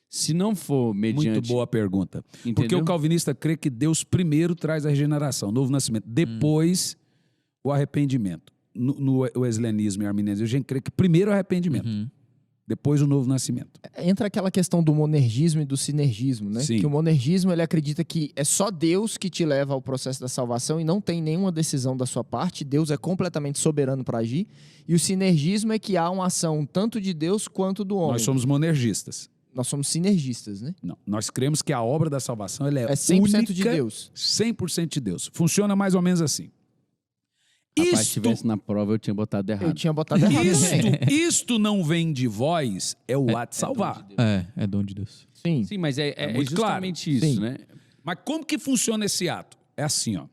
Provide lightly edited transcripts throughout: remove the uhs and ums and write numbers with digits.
Se não for mediante... Muito boa pergunta. Entendeu? Porque o calvinista crê que Deus primeiro traz a regeneração, o novo nascimento, depois o arrependimento. No wesleyanismo e arminianismo, a gente crê que primeiro o arrependimento, depois o novo nascimento. Entra aquela questão do monergismo e do sinergismo, né? Sim. Que o monergismo, ele acredita que é só Deus que te leva ao processo da salvação e não tem nenhuma decisão da sua parte. Deus é completamente soberano para agir. E o sinergismo é que há uma ação tanto de Deus quanto do homem. Nós somos monergistas. Nós somos sinergistas, né? Não, nós cremos que a obra da salvação ela É 100% única, de Deus. 100% de Deus. Funciona mais ou menos assim. Rapaz, se tivesse na prova, eu tinha botado errado. Eu tinha botado errado. Isto não vem de vós, é o ato de salvar. É dom de Deus. Sim. Sim, mas é muito justamente claro. isso, Sim. né? Mas como que funciona esse ato? É assim, ó.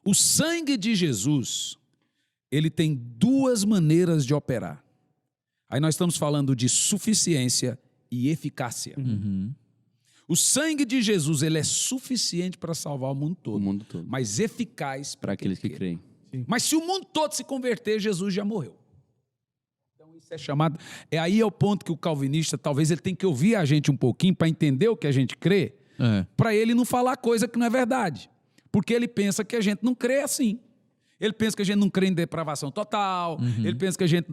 O sangue de Jesus, ele tem duas maneiras de operar. Aí nós estamos falando de suficiência e eficácia. O sangue de Jesus, ele é suficiente para salvar o mundo todo. O mundo todo. Mas eficaz Para aqueles que creem. Mas se o mundo todo se converter, Jesus já morreu. Então isso é chamado... Aí é o ponto que o calvinista, talvez ele tenha que ouvir a gente um pouquinho para entender o que a gente crê, para ele não falar coisa que não é verdade. Porque ele pensa que a gente não crê assim. Ele pensa que a gente não crê em depravação total. Ele pensa que a gente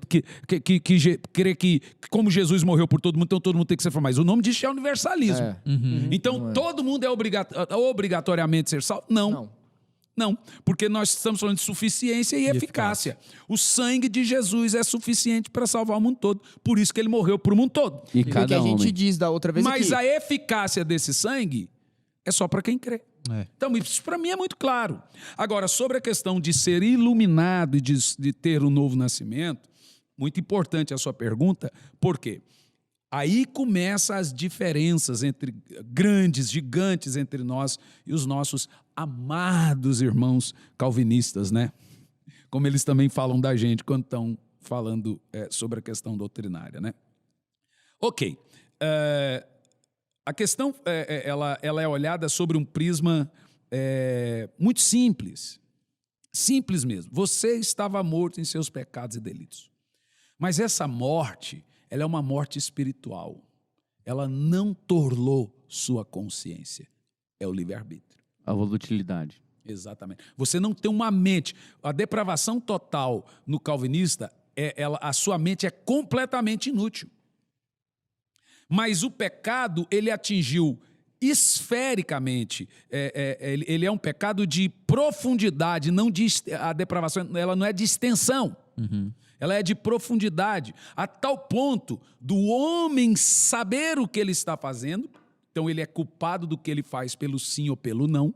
crê que como Jesus morreu por todo mundo, então todo mundo tem que ser salvo. Mas o nome disso é universalismo. Então todo mundo é obrigatoriamente ser salvo? Não, porque nós estamos falando de suficiência e eficácia. O sangue de Jesus é suficiente para salvar o mundo todo. Por isso que ele morreu para o mundo todo. E O que cada a gente homem. diz da outra vez Mas aqui. a eficácia desse sangue é só para quem crê. Então, isso para mim é muito claro. Agora, sobre a questão de ser iluminado e de ter um novo nascimento, muito importante a sua pergunta, por quê? Aí começam as diferenças entre gigantes entre nós e os nossos amados irmãos calvinistas, né? Como eles também falam da gente quando estão falando sobre a questão doutrinária, né? Ok. A questão ela é olhada sobre um prisma muito simples. Simples mesmo. Você estava morto em seus pecados e delitos. Mas essa morte, ela é uma morte espiritual. Ela não tornou sua consciência. É o livre-arbítrio. A volatilidade. Exatamente. Você não tem uma mente. A depravação total no calvinista, a sua mente é completamente inútil. Mas o pecado, ele atingiu esfericamente. Ele é um pecado de profundidade, não de... A depravação, ela não é de extensão. Ela é de profundidade, a tal ponto do homem saber o que ele está fazendo. Então, ele é culpado do que ele faz pelo sim ou pelo não.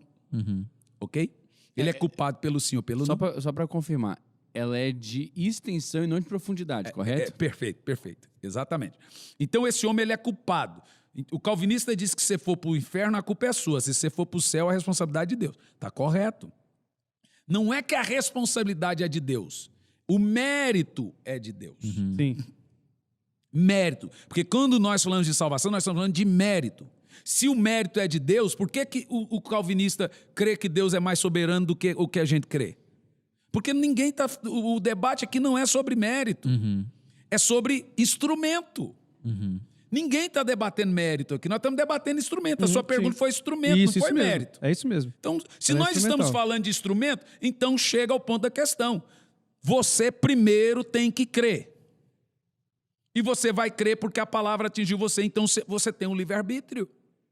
Ok? Ele é culpado pelo sim ou pelo não. Só para confirmar, ela é de extensão e não de profundidade, correto? Perfeito. Exatamente. Então, esse homem ele é culpado. O calvinista diz que se você for para o inferno, a culpa é sua. Se você for para o céu, a responsabilidade de Deus. Está correto. Não é que a responsabilidade é de Deus. O mérito é de Deus. Sim. Mérito. Porque quando nós falamos de salvação, nós estamos falando de mérito. Se o mérito é de Deus, por que o calvinista crê que Deus é mais soberano do que o que a gente crê? Porque ninguém está... O debate aqui não é sobre mérito. É sobre instrumento. Ninguém está debatendo mérito aqui. Nós estamos debatendo instrumento. A sua pergunta foi instrumento, não foi mérito. É isso mesmo. Então, se nós estamos falando de instrumento, então chega ao ponto da questão. Você primeiro tem que crer. E você vai crer porque a palavra atingiu você, então você tem um livre-arbítrio.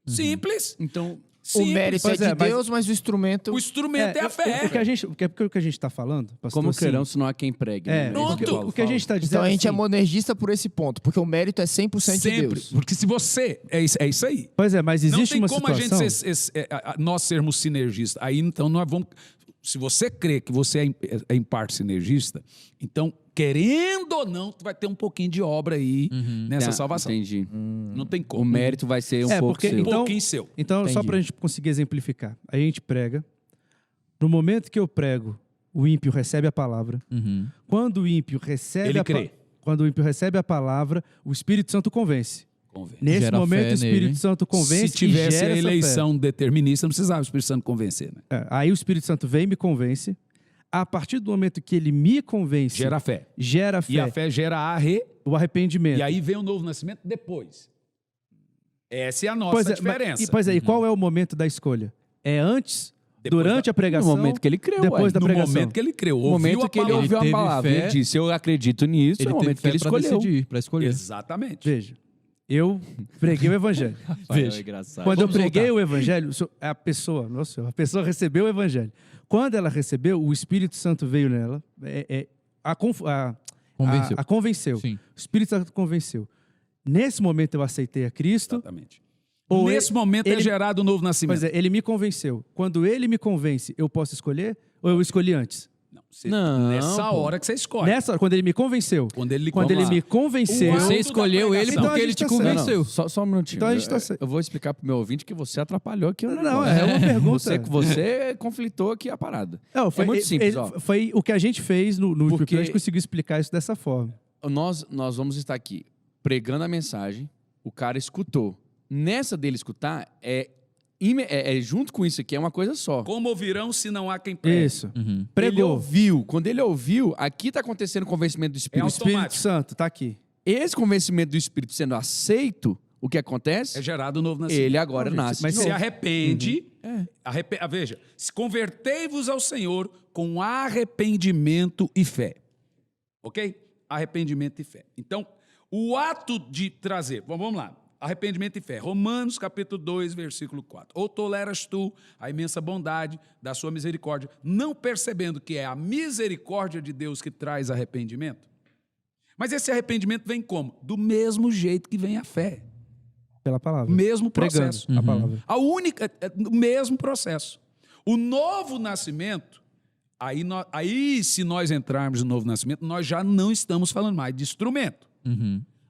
Simples. Então, O mérito é de Deus, mas o instrumento... O instrumento é a fé. O que a gente está falando, pastor, como assim, crerão se não há quem pregue? Né? o que a gente está dizendo Então a gente é assim, monergista por esse ponto, porque o mérito é 100% de Sempre. Deus. Porque se você... É isso aí. Pois é, mas Não existe tem uma como situação... a gente nós sermos sinergistas. Aí, então, nós vamos... Se você crê que você é em parte sinergista, então, querendo ou não, tu vai ter um pouquinho de obra aí nessa salvação. Entendi. Não tem como. O mérito vai ser um pouco porque, seu. Um pouquinho seu. Então, só para a gente conseguir exemplificar, a gente prega, no momento que eu prego, o ímpio recebe a palavra. Quando o ímpio recebe Ele crê. Quando o ímpio recebe a palavra, o Espírito Santo convence. Convence. Nesse Gera momento, fé o Espírito nele. Santo convence Se tivesse e gera a essa eleição determinista, não precisava o Espírito Santo convencer. Né? fé. Aí o Espírito Santo vem e me convence. A partir do momento que ele me convence, Gera fé. gera fé, E a fé gera o arrependimento. E aí vem o novo nascimento depois. Essa é a nossa diferença. Pois é, e qual é o momento da escolha? É antes, Depois durante a pregação? No momento que ele creu, depois da No pregação. momento que ele creu, No momento que ele ouviu a teve palavra, fé. ele disse, eu acredito nisso, é o momento que ele escolheu. Para escolher. Exatamente. Veja, eu preguei o evangelho. Veja. É engraçado. Quando Vamos eu preguei voltar. o evangelho, a pessoa recebeu o evangelho. Quando ela recebeu, o Espírito Santo veio nela, Convenceu. a convenceu. Sim. O Espírito Santo convenceu. Nesse momento eu aceitei a Cristo. Exatamente. Ou Nesse momento é gerado o novo nascimento. Pois é, ele me convenceu. Quando ele me convence, eu posso escolher ou eu escolhi antes? Não, nessa pô. hora que você escolhe. Nessa hora, quando ele me convenceu. Quando ele me convenceu. Uau. Você escolheu ele Então a porque gente ele te tá certo. convenceu. Só um minutinho. Então a gente tá certo. Eu vou explicar pro meu ouvinte que você atrapalhou aqui o Não, negócio. é uma pergunta. Você conflitou aqui a parada. Não, É muito simples, ó. Foi o que a gente fez no último Porque- episódio, a gente conseguiu explicar isso dessa forma. Nós vamos estar aqui pregando a mensagem, o cara escutou. Nessa dele escutar, é junto com isso aqui, é uma coisa só. Como ouvirão se não há quem pregue? Isso. Ele Pregou. ouviu. Quando ele ouviu, aqui está acontecendo o convencimento do Espírito. É O Espírito automático. Santo tá aqui. Esse convencimento do Espírito sendo aceito, o que acontece? É gerado o novo nascimento. Ele agora nasce. Mas de Se novo. arrepende. Veja, se convertei-vos ao Senhor com arrependimento e fé. Ok? Arrependimento e fé. Então, o ato de trazer, vamos lá, arrependimento e fé. Romanos capítulo 2, versículo 4. Ou toleras tu a imensa bondade da sua misericórdia, não percebendo que é a misericórdia de Deus que traz arrependimento? Mas esse arrependimento vem como? Do mesmo jeito que vem a fé. Pela palavra. Mesmo Pregando processo. a palavra. O mesmo processo. O novo nascimento, aí se nós entrarmos no novo nascimento, nós já não estamos falando mais de instrumento.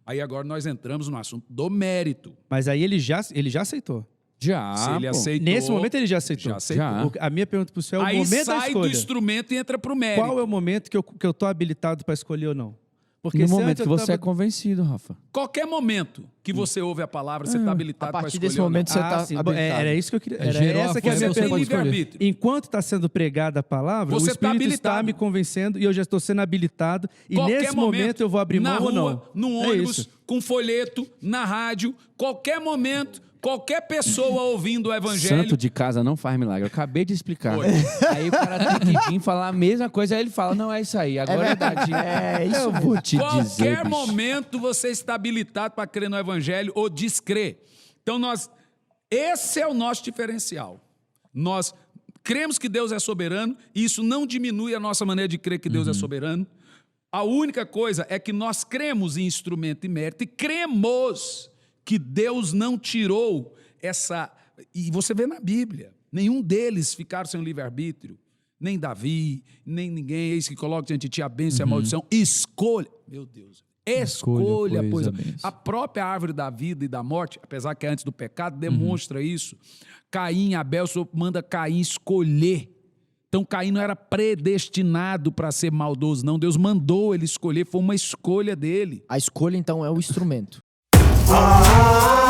Aí agora nós entramos no assunto do mérito. Mas aí ele já aceitou. Já, Se ele pô. aceitou, Nesse momento ele já aceitou. já aceitou. Já. A minha pergunta para o senhor é o Aí momento da sai escolha. do instrumento e entra para o mérito. Qual é o momento que eu tô habilitado para escolher ou não? Porque No se momento antes que eu você é tava- convencido, Rafa. Qualquer momento que você ouve a palavra, você está habilitado A para partir escolher desse ou não. momento você está sim, habilitado. era isso que eu queria. Era gerou a essa que é a força, minha você Você tem pode pergunta. escolher. livre-arbítrio. Enquanto está sendo pregada a palavra, Você o tá Espírito está habilitado. me convencendo e eu já estou sendo habilitado. E Qualquer nesse momento eu vou abrir na mão ou rua, não. no É ônibus, isso. com folheto, na rádio, qualquer momento, qualquer pessoa ouvindo o evangelho. Santo de casa não faz milagre. Eu acabei de explicar. Foi. Aí o cara tem que vir falar a mesma coisa, aí ele fala, não, é isso aí. Agora verdade. É isso Eu mesmo. vou te dizer, Qualquer bicho. momento você está habilitado para crer no evangelho ou descrer. Então esse é o nosso diferencial. Nós cremos que Deus é soberano e isso não diminui a nossa maneira de crer que Deus é soberano. A única coisa é que nós cremos em instrumento e mérito e cremos que Deus não tirou essa... E você vê na Bíblia, nenhum deles ficaram sem livre-arbítrio. Nem Davi, nem ninguém. Eis que coloca diante de ti a bênção e a maldição. Escolha. Meu Deus. Escolha, pois. a bênção. A própria árvore da vida e da morte, apesar que é antes do pecado, demonstra isso. Caim e Abel, o Senhor manda Caim escolher. Então Caim não era predestinado para ser maldoso, não. Deus mandou ele escolher, foi uma escolha dele. A escolha, então, é o instrumento. Ah